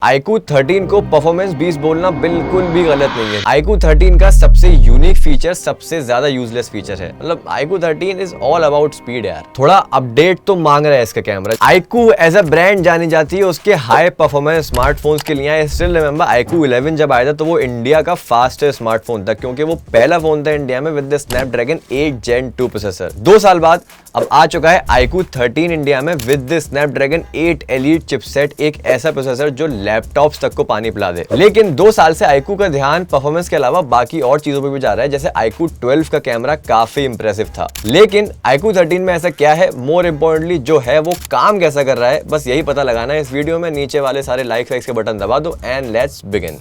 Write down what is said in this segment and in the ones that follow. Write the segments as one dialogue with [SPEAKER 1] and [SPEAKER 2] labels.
[SPEAKER 1] iQOO 13 को performance 20 बोलना बिल्कुल भी गलत नहीं है। iQOO 13 का सबसे यूनिक फीचर सबसे ज्यादा यूजलेस फीचर है। मतलब iQOO 13 is all about speed यार। थोड़ा अपडेट तो मांग रहा है इसका camera. iQOO as a brand जानी जाती है उसके हाई परफॉर्मेंस स्मार्टफोन्स के लिए। आई स्टिल रिमेंबर iQOO 11 जब आया था तो वो इंडिया का फास्टेस्ट स्मार्टफोन था, क्योंकि वो पहला फोन था इंडिया में with the Snapdragon 8 Gen 2 processor. 2 साल बाद अब आ चुका है iQOO 13 इंडिया में with the Snapdragon 8 Elite chipset, एक ऐसा प्रोसेसर जो लैपटॉप्स तक को पानी पिला दे। लेकिन 2 साल से iQOO का ध्यान परफॉर्मेंस के अलावा बाकी और चीजों पे भी जा रहा है। जैसे iQOO 12 का कैमरा काफी इंप्रेसिव था, लेकिन iQOO 13 में ऐसा क्या है, मोर इंपोर्टेंटली जो है वो काम कैसा कर रहा है, बस यही पता लगाना है इस वीडियो में। नीचे वाले सारे लाइक्स के बटन दबा दो एंड लेट्स बिगिन।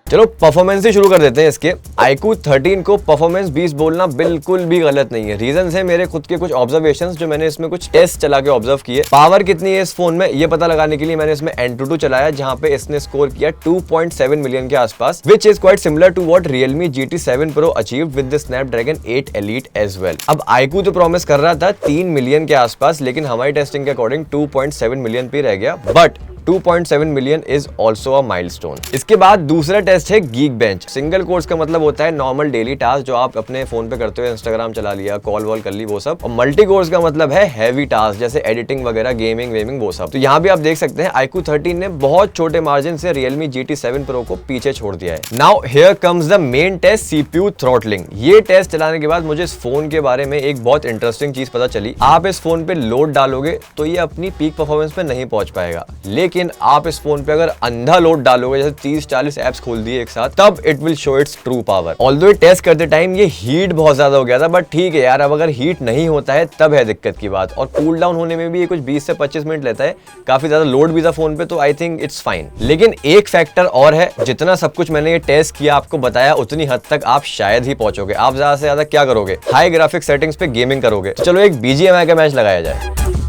[SPEAKER 1] चलो परफॉर्मेंस से शुरू कर देते हैं इसके। iQOO 13 को परफॉर्मेंस 20 बोलना बिल्कुल भी गलत नहीं है। रीजन है मेरे खुद के कुछ ऑब्जर्वेशंस जो मैंने इसमें कुछ टेस्ट चला के ऑब्जर्व किए। पावर कितनी है इस फोन में ये पता लगाने के लिए मैंने इसमें Antutu चलाया, जहां पे इसने स्कोर किया 2.7 मिलियन के आसपास, which is quite similar to what Realme GT 7 Pro achieved with the Snapdragon 8 Elite as well. अब iQOO तो प्रॉमिस कर रहा था 3 मिलियन के आसपास, लेकिन हमारी टेस्टिंग के अकॉर्डिंग 2.7 मिलियन पे रह गया, but 2.7 million is also a milestone. इसके बाद दूसरा टेस्ट है Geekbench। सिंगल कोर्स का मतलब होता है नॉर्मल डेली टास्क जो आप अपने फोन पे करते हो, इंस्टाग्राम चला लिया, कॉल वॉल कर ली, वो सब। और मल्टी कोर्स का मतलब है हैवी टास्क जैसे एडिटिंग वगैरह, गेमिंग वेमिंग, वो सब। तो यहाँ भी आप देख सकते हैं iQOO 13 ने बहुत छोटे मार्जिन से Realme GT 7 Pro को पीछे छोड़ दिया है। Now here comes the main test, CPU throttling. ये टेस्ट चलाने के बाद मुझे इस फोन के बारे में एक बहुत इंटरेस्टिंग चीज पता चली। आप इस फोन पे लोड डालोगे तो ये अपनी पीक परफॉर्मेंस पे नहीं पहुंच पाएगा, लेकिन आप इस फोन पे अगर अंधा लोड डालोगे, जैसे 30-40 एप्स खोल दिए एक साथ, तब it will show its true power. Although test करते टाइम ये हीट बहुत ज्यादा हो गया था, बट ठीक है यार, अब अगर हीट नहीं होता है तब है दिक्कत की बात। और कूल डाउन होने में भी ये कुछ 20 से 25 मिनट लेता है। काफी ज्यादा लोड भी था फोन पे, तो आई थिंक इट्स फाइन। लेकिन एक फैक्टर और है, जितना सब कुछ मैंने ये टेस्ट किया आपको बताया, उतनी हद तक आप शायद ही पहुंचोगे। आप ज्यादा से ज्यादा क्या करोगे, हाई ग्राफिक सेटिंग्स पे गेमिंग करोगे। तो चलो एक BGMI का मैच लगाया जाए।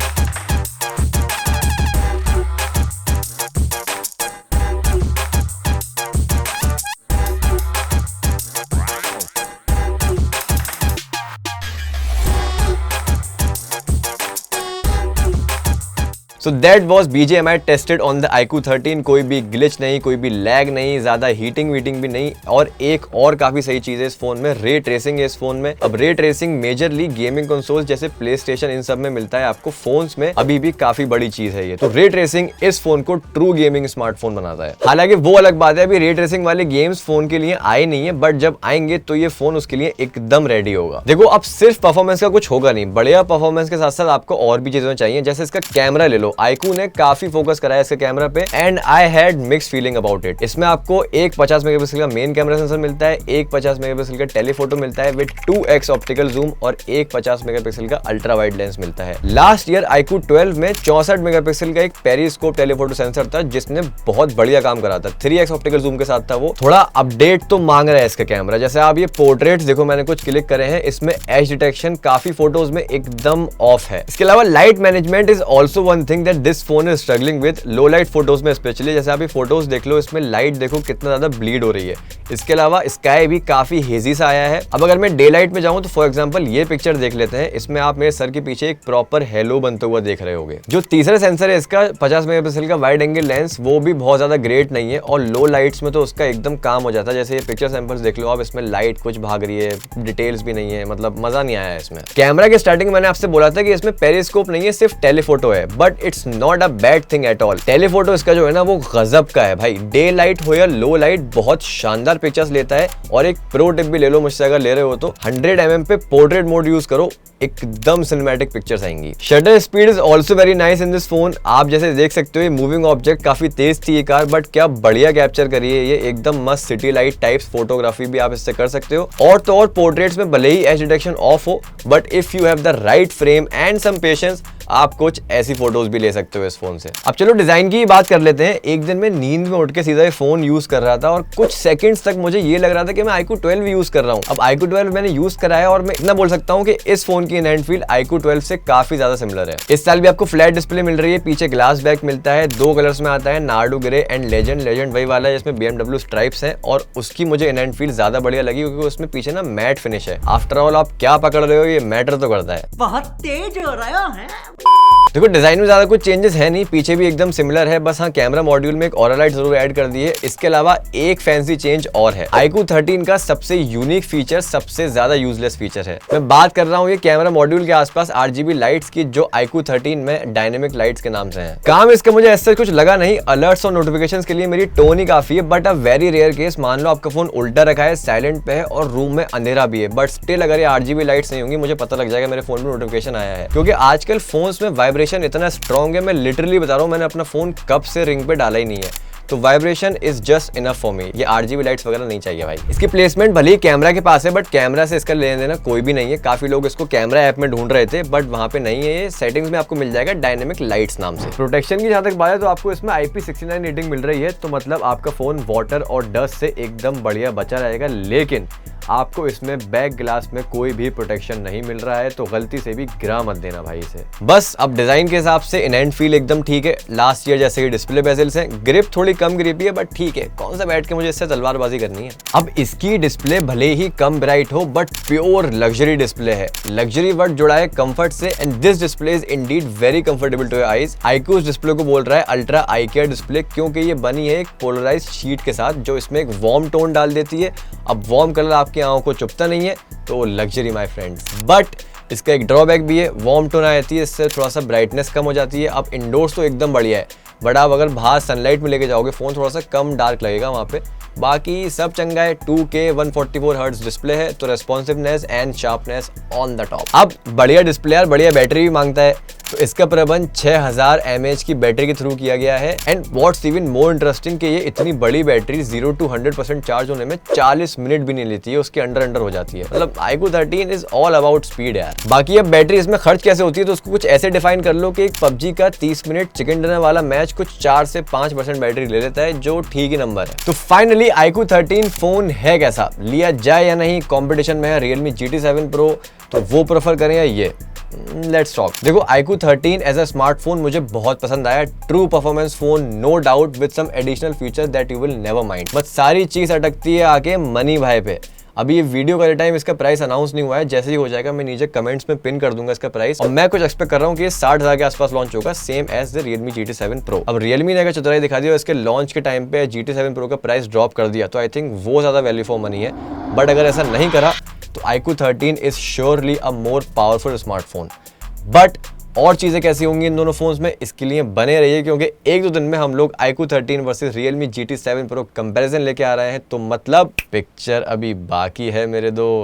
[SPEAKER 1] So that was BGMI tested on the iQOO 13। कोई भी ग्लिच नहीं, कोई भी लैग नहीं, ज्यादा हीटिंग वीटिंग भी नहीं। और एक और काफी सही चीज है इस फोन में, रे ट्रेसिंग है इस फोन में। अब ray tracing majorly gaming consoles जैसे PlayStation इन सब में मिलता है आपको, फोन्स में अभी भी काफी बड़ी चीज है ये। तो रे ट्रेसिंग इस फोन को ट्रू गेमिंग स्मार्टफोन बनाता है। हालांकि वो अलग बात है, अभी रे ट्रेसिंग वाले गेम्स फोन के लिए आए नहीं है, बट जब आएंगे तो ये फोन उसके लिए एकदम रेडी होगा। देखो अब सिर्फ परफॉर्मेंस का कुछ होगा नहीं, बढ़िया परफॉर्मेंस के साथ साथ आपको और भी चीजें चाहिए। जैसे इसका कैमरा ले लो, iQOO ने काफी फोकस कराया इसके कैमरा पे, and I had mix feeling about it. इसमें आपको एक 50 मेगापिक्सल का मेन कैमरा सेंसर मिलता है, एक 50 मेगापिक्सल का टेलीफोटो मिलता है विद 2x ऑप्टिकल जूम, और एक 50 मेगापिक्सल का अल्ट्रा वाइड लेंस मिलता है। लास्ट ईयर iQOO 12 में 64 मेगापिक्सल का एक पेरिस्कोप टेलीफोटो सेंसर था, जिसने बहुत बढ़िया काम करा था। 3x ऑप्टिकल जूम के साथ था वो। थोड़ा अपडेट तो मांग रहा है इसका कैमरा। जैसे आप ये पोर्ट्रेट्स देखो, मैंने कुछ क्लिक करे हैं, इसमें एज डिटेक्शन काफी फोटोज में एकदम ऑफ है। इसके अलावा light management is also one thing that this phone is struggling with low light photos में स्पेशली। जैसे आप ये फोटोज देख लो, इसमें लाइट देखो कितना ज्यादा ब्लीड हो रही है। इसके अलावा स्काई भी काफी हेजी सा आया है। अब अगर मैं डे लाइट में जाऊं तो फॉर एग्जांपल ये पिक्चर देख लेते हैं। इसमें आप मेरे सर के पीछे एक प्रॉपर हेलो बनते हुआ देख रहे होगे। जो तीसरा सेंसर है इसका 50 मेगापिक्सल का वाइड एंगल लेंस, वो भी बहुत ज्यादा ग्रेट नहीं है, और लो लाइट्स में तो उसका एकदम काम हो जाता है। जैसे ये पिक्चर सैंपल्स देख लो आप, इसमें लाइट कुछ भाग रही है, डिटेल्स भी नहीं है, मतलब मजा नहीं आया इसमें। कैमरा के स्टार्टिंग मैंने आपसे बोला था कि इसमें पेरिस्कोप नहीं है, सिर्फ टेलीफोटो है, but it's not a bad thing at all. Telephoto इसका जो है ना वो गजब का है भाई। डे लाइट हो या लो लाइट, बहुत शानदार पिक्चर्स लेता है। और एक प्रो टिप भी ले लो मुझसे, अगर ले रहे हो तो 100 mm पे पोर्ट्रेट मोड यूज करो, एकदम सिनेमैटिक पिक्चर्स आएंगी। Shutter speed is also very nice in this phone. आप जैसे देख सकते हो ये मूविंग ऑब्जेक्ट काफी तेज थी ये कार, बट क्या बढ़िया कैप्चर करी है ये, एकदम मस्त सिटी लाइट टाइप्स फोटोग्राफी भी आप इससे कर सकते हो। और तो और पोर्ट्रेट्स में भले ही एज डिटेक्शन ऑफ हो, but if you have the right frame and some patience, आप कुछ ऐसी फोटोज भी ले सकते हो इस फोन से। अब चलो डिजाइन की बात कर लेते हैं। एक दिन मैं नींद में उठ के सीधा ये फोन यूज कर रहा था, और कुछ सेकंड्स तक मुझे ये लग रहा था कि मैं iQOO 12 यूज कर रहा हूँ। अब iQOO 12 मैंने यूज कराया, और मैं इतना बोल सकता हूँ कि इस फोन की हैंड फील iQOO 12 से काफी ज्यादा सिमिलर है। इस साल भी आपको फ्लैट डिस्प्ले मिल रही है, पीछे ग्लास बैक मिलता है, 2 कलर्स में आता है, Nardo grey and legend. Legend वही वाला है जिसमें BMW स्ट्राइप्स हैं, और उसकी मुझे हैंड फील ज्यादा बढ़िया लगी, क्योंकि उसमें पीछे ना मैट फिनिश है। आफ्टर ऑल आप क्या पकड़ रहे हो, ये मैटर तो करता है।
[SPEAKER 2] बहुत तेज हो रहा है।
[SPEAKER 1] देखो डिजाइन में ज्यादा कुछ चेंजेस है नहीं, पीछे भी एकदम सिमिलर है, बस हाँ कैमरा मॉड्यूल में एक ऑरा लाइट जरूर ऐड कर दी है। इसके अलावा एक फैंसी चेंज और है, iQOO 13 का सबसे यूनिक फीचर, सबसे ज्यादा यूजलेस फीचर है। मैं बात कर रहा हूँ ये कैमरा मॉड्यूल के आसपास RGB लाइट्स की, जो iQOO 13 में डायनेमिक लाइट्स के नाम से हैं। काम इसका मुझे ऐसा कुछ लगा नहीं, अलर्ट्स और नोटिफिकेशंस के लिए मेरी टोन ही काफी है, but a very rare case, मान लो आपका फोन उल्टा रखा है, साइलेंट पे है और रूम में अंधेरा भी है, बट स्टिल अगर ये RGB लाइट्स नहीं होंगी मुझे पता लग जाएगा मेरे फोन में नोटिफिकेशन आया है। क्योंकि आजकल फोन्स में वाइब्रेशन इतना स्ट्रॉन्ग है, मैं लिटरली बता रहा हूँ, मैंने अपना फोन कब से रिंग पे डाला ही नहीं है, तो vibration is just enough for me. ये RGB लाइट्स वगैरह नहीं चाहिए भाई। इसकी प्लेसमेंट भले ही कैमरा के पास है, बट कैमरा से इसका लेने देना कोई भी नहीं है। काफी लोग इसको कैमरा ऐप में ढूंढ रहे थे, बट वहां पे नहीं है। ये सेटिंग्स में आपको मिल जाएगा डायनेमिक लाइट्स नाम से। प्रोटेक्शन की जहां तक बात है तो आपको इसमें IP69 रेटिंग मिल रही है, तो मतलब आपका फोन वाटर और डस्ट से एकदम बढ़िया बचा रहेगा। लेकिन आपको इसमें बैक ग्लास में कोई भी प्रोटेक्शन नहीं मिल रहा है, तो गलती से भी गिरा मत देना भाई इसे। बस अब डिजाइन के हिसाब से इन हैंड फील एकदम ठीक है, लास्ट ईयर जैसे कि डिस्प्ले बेजल्स हैं। ग्रिप थोड़ी कम ग्रिपी है, बट ठीक है, कौन सा बैठ के मुझे इससे तलवारबाजी करनी है। अब इसकी डिस्प्ले भले ही कम ब्राइट हो, बट प्योर लग्जरी डिस्प्ले है। लग्जरी वर्ड जुड़ा है कंफर्ट से, and this display is indeed very comfortable to your eyes. iQOO इस डिस्प्ले को बोल रहा है अल्ट्रा आई केयर डिस्प्ले, क्योंकि ये बनी है एक पोलराइज्ड शीट के साथ, जो इसमें एक वार्म टोन डाल देती है। अब वार्म कलर आपकी आंखों को चुभता नहीं है, तो लग्जरी माय फ्रेंड्स। बट इसका एक ड्रॉबैक भी है, वार्म टोन आ जाती है, इससे थोड़ा सा ब्राइटनेस कम हो जाती है। अब इंडोर्स तो एकदम बढ़िया है, बट आप अगर बाहर सनलाइट में लेके जाओगे फोन, थोड़ा सा कम डार्क लगेगा वहाँ पे। बाकी सब चंगा है। 2K 144 हर्ट्ज डिस्प्ले है, तो responsiveness and sharpness on the top. अब बढ़िया डिस्प्ले यार, बढ़िया बैटरी भी मांगता है, तो इसका प्रबंध 6000 mAh की बैटरी के थ्रू किया गया है। And what's even more interesting कि ये इतनी बड़ी बैटरी 0 to 100% चार्ज होने में 40 मिनट भी नहीं लेती है, उसके अंडर हो जाती है। मतलब iQOO 13 is all about speed यार। बाकी अब बैटरी इसमें खर्च कैसे होती है, तो उसको कुछ ऐसे डिफाइन कर लो कि एक PUBG का 30 मिनट चिकन डिनर वाला मैच कुछ 4 से 5% बैटरी ले लेता है, जो ठीक ही नंबर है। तो फाइनली iQOO 13 फोन है कैसा, लिया जाए या नहीं। कॉम्पिटिशन में है Realme GT7 Pro, तो वो प्रेफर करें या ये, लेट्स टॉक। देखो iQOO 13 एज अ स्मार्टफोन मुझे बहुत पसंद आया। True performance phone no doubt, with some additional feature that you will never mind. But सारी चीज अटकती है आके मनी भाई पे। अभी ये वीडियो का टाइम इसका प्राइस अनाउंस नहीं हुआ है, जैसे ही हो जाएगा मैं नीचे कमेंट्स में पिन कर दूंगा इसका प्राइस। और मैं कुछ एक्सपेक्ट कर रहा हूँ कि ये 60,000 के आसपास लॉन्च होगा, same as the Realme GT7 Pro। अब Realme ने अगर चतुराई दिखा दी और इसके लॉन्च के टाइम पे GT7 Pro का प्राइस ड्रॉप कर दिया, तो आई थिंक वो ज्यादा वैल्यू फॉर मनी है। बट अगर ऐसा नहीं करा तो iQOO 13 is surely a more powerful smartphone. But और चीजें कैसी होंगी इन दोनों फोन्स में, इसके लिए बने रहिए, क्योंकि एक दो दिन में हम लोग iQOO 13 versus Realme GT7 Pro comparison लेके आ रहे हैं। तो मतलब पिक्चर अभी बाकी है मेरे दोस्त।